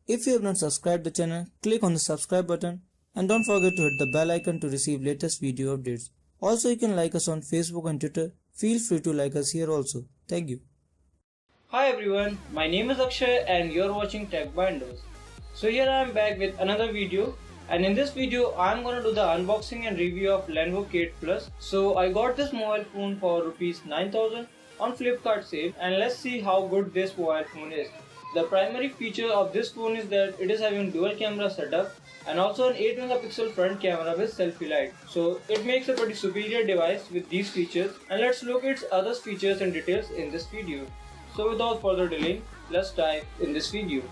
If you have not subscribed the channel, click on the subscribe button and don't forget to hit the bell icon to receive latest video updates. Also, you can like us on Facebook and Twitter. Feel free to like us here also. Thank you. Hi everyone, my name is Akshay and you're watching Tech Binders. So here I am back with another video, and in this video I am gonna do the unboxing and review of Lenovo Kate Plus. So I got this mobile phone for rupees 9000 on Flipkart sale, and let's see how good this mobile phone is. The primary feature of this phone is that it is having dual camera setup and also an 8 megapixel front camera with selfie light. So it makes a pretty superior device with these features, and let's look at its other features and details in this video. So without further delay, let's dive in this video.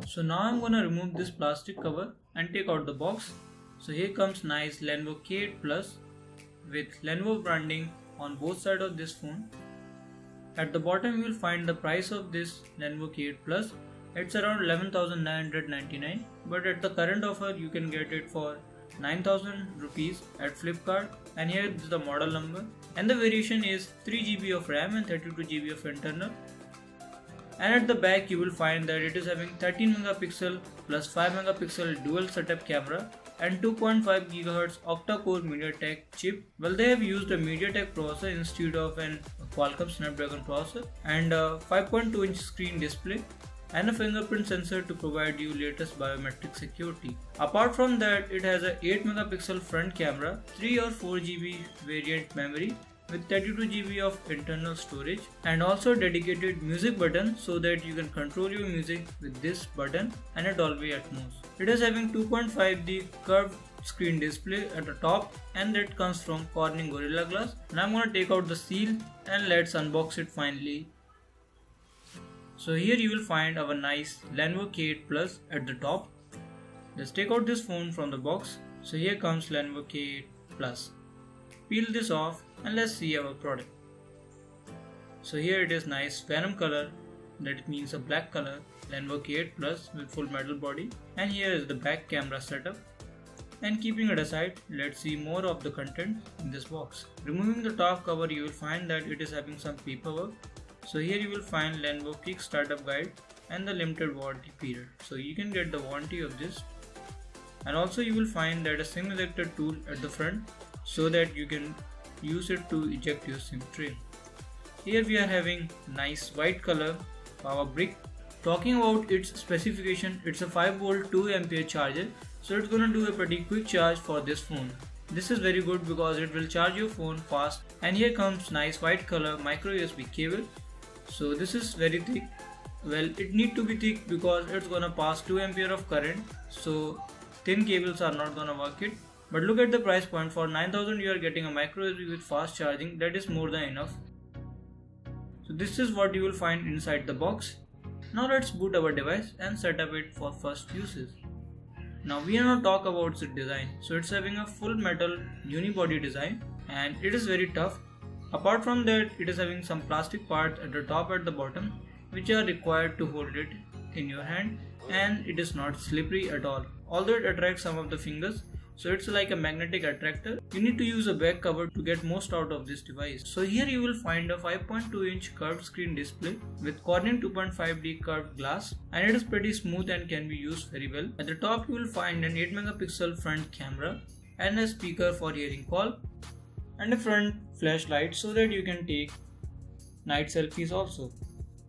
So now I'm gonna remove this plastic cover and take out the box. So here comes nice Lenovo Kate Plus with Lenovo branding on both sides of this phone. At the bottom you will find the price of this Lenovo Kate Plus. It's around 11,999, but at the current offer you can get it for 9,000 rupees at Flipkart, and here is the model number, and the variation is 3GB of RAM and 32GB of internal. And at the back you will find that it is having 13 megapixel plus 5 megapixel dual setup camera and 2.5 GHz octa-core MediaTek chip. Well, they have used a MediaTek processor instead of an Qualcomm Snapdragon processor, and a 5.2-inch screen display and a fingerprint sensor to provide you latest biometric security. Apart from that, it has a 8 megapixel front camera, 3 or 4GB variant memory with 32GB of internal storage, and also dedicated music button so that you can control your music with this button and a Dolby Atmos. It is having 2.5D curved screen display at the top, and that comes from Corning Gorilla Glass. Now I'm gonna take out the seal and let's unbox it finally. So here you will find our nice Lenovo Kate Plus at the top. Let's take out this phone from the box. So here comes Lenovo Kate Plus. Peel this off and let's see our product. So here it is nice Venom color, that means a black color, Lenovo Kate Plus with full metal body, and here is the back camera setup. And keeping it aside, let's see more of the content in this box. Removing the top cover, you will find that it is having some paperwork. So here you will find Lenovo Quick Startup Guide and the limited warranty period. So you can get the warranty of this. And also you will find that a SIM ejector tool at the front so that you can use it to eject your SIM tray. Here we are having nice white color power brick. Talking about its specification, it's a 5V 2A charger, so it's gonna do a pretty quick charge for this phone. This is very good because it will charge your phone fast. And here comes nice white color micro USB cable. So this is very thick. Well, it need to be thick because it's gonna pass 2A of current, so thin cables are not gonna work it. But look at the price point. For 9,000 you are getting a micro USB with fast charging. That is more than enough. So this is what you will find inside the box. Now let's boot our device and set up it for first uses. Now we are not talk about its design. So it's having a full metal unibody design and it is very tough. Apart from that, it is having some plastic parts at the top and the bottom which are required to hold it in your hand, and it is not slippery at all. Although it attracts some of the fingers, so it's like a magnetic attractor. You need to use a back cover to get most out of this device. So here you will find a 5.2-inch curved screen display with Corning 2.5D curved glass, and it is pretty smooth and can be used very well. At the top you will find an 8 megapixel front camera and a speaker for hearing call and a front flashlight so that you can take night selfies also.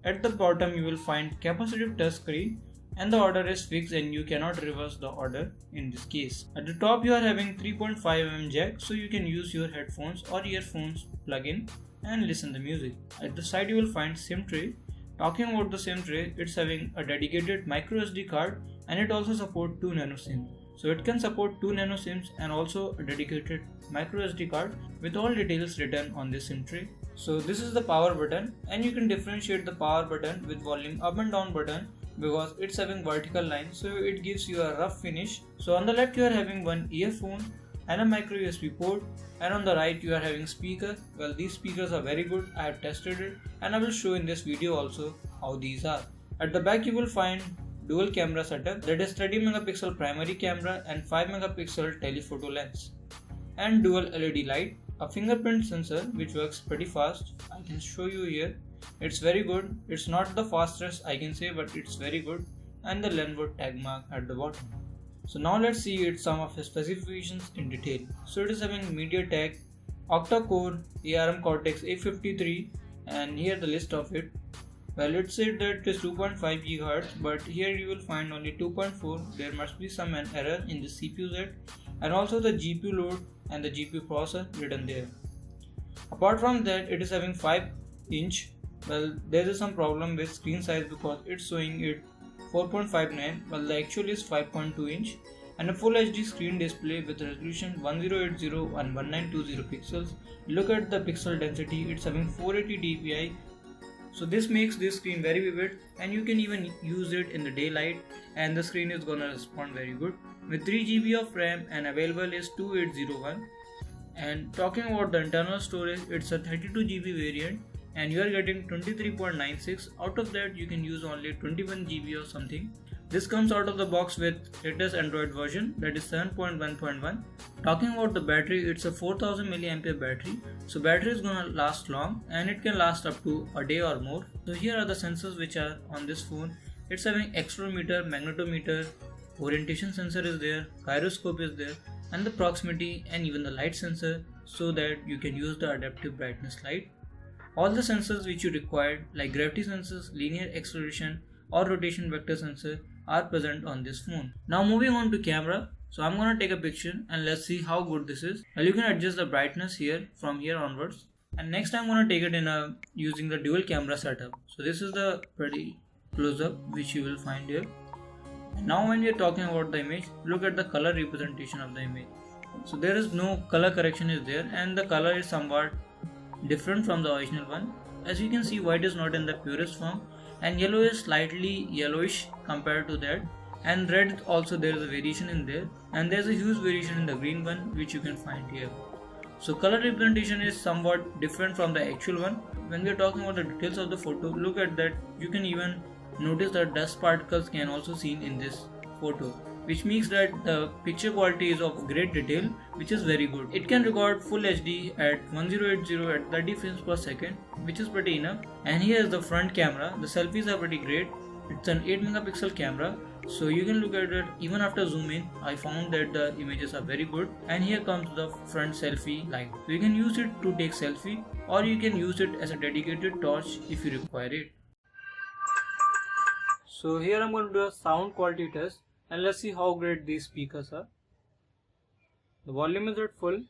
At the bottom you will find capacitive touch screen, and the order is fixed and you cannot reverse the order in this case. At the top you are having 3.5mm jack, so you can use your headphones or earphones plug in and listen the music. At the side you will find SIM tray. Talking about the SIM tray, it's having a dedicated micro SD card and it also supports 2 nano SIM. So it can support 2 nano SIMs and also a dedicated micro SD card with all details written on this SIM tray. So this is the power button, and you can differentiate the power button with volume up and down button because it's having vertical line, so it gives you a rough finish. So on the left you are having one earphone and a micro USB port, and on the right you are having speaker. Well, these speakers are very good. I have tested it and I will show in this video also how these are. At the back you will find dual camera setup, that is 30 megapixel primary camera and 5 megapixel telephoto lens, and dual LED light, a fingerprint sensor which works pretty fast. I can show you here. It's very good. It's not the fastest I can say, but it's very good, and the Lenovo tag mark at the bottom. So now let's see some of the specifications in detail. So it is having MediaTek octa-core ARM Cortex A53, and here the list of it. Well, it said that it is 2.5 GHz, but here you will find only 2.4. There must be some error in the CPU Z, and also the GPU load and the GPU processor written there. Apart from that, it is having 5-inch. Well, there is some problem with screen size because it's showing it 4.59, while the actual is 5.2 inch, and a full HD screen display with resolution 1080 and 1920 pixels. Look at the pixel density, it's having 480 dpi. So this makes this screen very vivid, and you can even use it in the daylight and the screen is gonna respond very good. With 3 GB of RAM and available is 2801. And talking about the internal storage, it's a 32 GB variant and you are getting 23.96. Out of that you can use only 21 GB or something. This comes out of the box with latest Android version, that is 7.1.1. Talking about the battery, it's a 4000 mAh battery, so battery is gonna last long and it can last up to a day or more. So here are the sensors which are on this phone. It's having accelerometer, magnetometer, orientation sensor is there, gyroscope is there, and the proximity and even the light sensor, so that you can use the adaptive brightness light. All the sensors which you required, like gravity sensors, linear acceleration or rotation vector sensor, are present on this phone. Now moving on to camera. So I'm gonna take a picture and let's see how good this is. Well, you can adjust the brightness here from here onwards. And next I'm gonna take it in using the dual camera setup. So this is the pretty close up which you will find here. And now when we are talking about the image, look at the color representation of the image. So there is no color correction is there, and the color is somewhat different from the original one. As you can see, white is not in the purest form, and yellow is slightly yellowish compared to that, and red also there is a variation in there, and there is a huge variation in the green one which you can find here. So color representation is somewhat different from the actual one. When we are talking about the details of the photo, look at that. You can even notice that dust particles can also seen in this photo, which means that the picture quality is of great detail, which is very good. It can record full HD at 1080 at 30 frames per second, which is pretty enough. And here is the front camera. The selfies are pretty great. It's an 8 megapixel camera, so you can look at it even after zoom in. I found that the images are very good. And here comes the front selfie light. So you can use it to take selfie, or you can use it as a dedicated torch if you require it. So here I'm going to do a sound quality test, and let's see how great these speakers are. The volume is at full.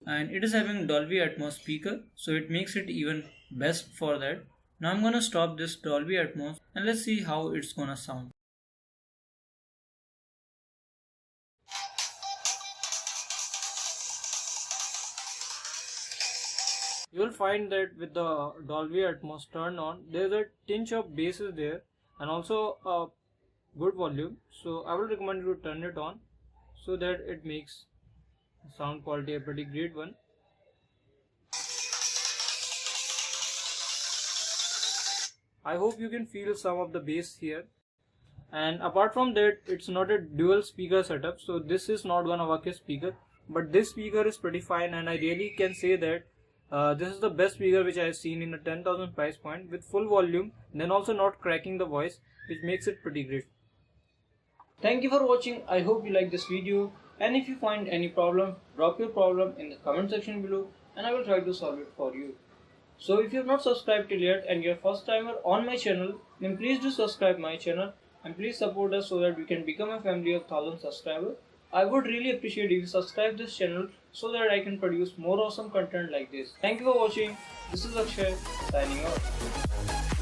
And it is having Dolby Atmos speaker, so it makes it even best for that. Now I'm gonna stop this Dolby Atmos and let's see how it's gonna sound. You will find that with the Dolby Atmos turned on, there's a tinge of bass is there and also a good volume. So I will recommend you to turn it on so that it makes sound quality a pretty great one. I hope you can feel some of the bass here. And apart from that, it's not a dual speaker setup, so this is not gonna work as speaker, but this speaker is pretty fine, and I really can say that this is the best speaker which I have seen in a 10,000 price point, with full volume, then also not cracking the voice, which makes it pretty great. Thank you for watching. I hope you like this video, and if you find any problem, drop your problem in the comment section below and I will try to solve it for you. So if you have not subscribed till yet and you're first timer on my channel, then please do subscribe my channel and please support us so that we can become a family of 1000 subscribers. I would really appreciate if you subscribe this channel so that I can produce more awesome content like this. Thank you for watching. This is Akshay signing off.